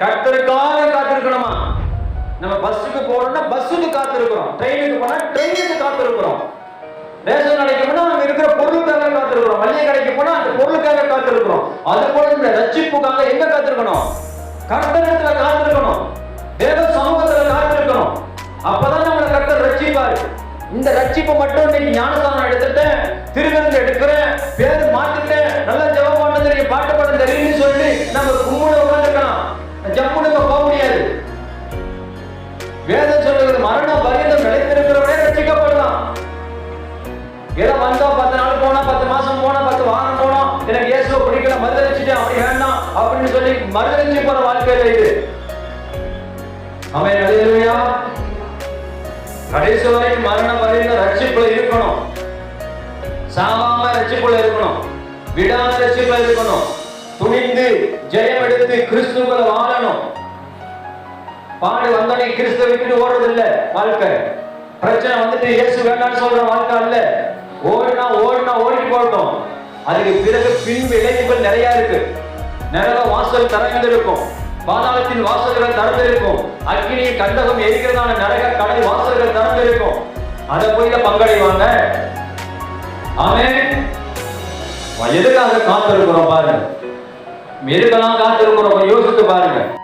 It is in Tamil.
கர்த்தருக்காக காத்திருக்கணுமா? நம்ம பஸ்ஸுக்கு போறோம்னா பஸ்ஸுக்கு காத்திருக்கிறோம், ட்ரெயினுக்கு போனா ட்ரெயினுக்கு காத்திருக்கிறோம், ரேஷன் கடைக்கு போனா அங்க இருக்கிற பொருளுக்காக காத்திருக்கிறோம், மளிகை கடைக்கு போனா அந்த பொருளுக்காக காத்திருக்கிறோம். அது போல இந்த ரட்சிப்புக்காக எங்க காத்திருக்கணும்? கர்த்தரிடத்துல காத்திருக்கணும், தேவ சமூகத்துல காத்திருக்கணும். அப்பதான் நம்மளை கர்த்தர் ரட்சிப்பாரு. இந்த ரட்சிப்பு மட்டும் இன்னைக்கு ஞானஸ்தானம் எடுத்துட்டேன், திருவிருந்து எடுக்கிறேன், பேரு மாத்திட்டேன், நல்லா ஜெபம் பண்ணது பாட்டு பாட தெரியும்னு சொல்லி நம்ம கும்பல உட்காந்துக்கலாம், ஜம்முனுக்கு போக முடியாது. வேதம் சொல்லுகிறது மரண பரியந்தம் நிலைத்திருக்கிறவனே ரட்சிக்கப்படலாம். ஏதோ வந்தா 10 நாள் போனா, 10 மாசம் போனா, 10 வாரம் போனா, எனக்கு இயேசுவை பிடிக்கல, மறுதளிச்சுட்டேன், அப்படி வேண்டாம் அப்படின்னு சொல்லி மறுதளிச்சு போற வாழ்க்கையில இது. ஆமென், அல்லேலூயா. கடைசி வரைக்கும் மரண பரியந்தம் ரட்சிப்புல இருக்கணும், சாவாம ரட்சிப்புல இருக்கணும், விடாம ரட்சிப்புல இருக்கணும், துணிந்து ஜெயம் எடுத்து கிறிஸ்துவுக்குள்ள வாழணும். பாடு வந்தோடனே கிறிஸ்துவை விட்டு ஓடுறது இல்ல வாழ்க்கை. பிரச்சனை வந்துட்டு இயேசு வேண்டாம்னு சொல்ற வாழ்க்கை அல்ல. ஓடினா ஓடிட்டு போட்டோம். அதுக்கு பிறகு பின் விளைவுகள் நிறைய இருக்கு. நரக வாசல் திறந்திருக்கும், பாதாளத்தின் வாசல்கள் திறந்திருக்கும், அக்கினி கந்தகம் எரிக்கிறதான நரக கடல் வாசல்கள் திறந்திருக்கும். அதை போய் பங்கடைவாங்க. ஆமென். எதுக்காக காத்திருக்கிறோம் பாருங்க, எதுக்கெல்லாம் காத்திருக்கிறோம் யோசித்து பாருங்க.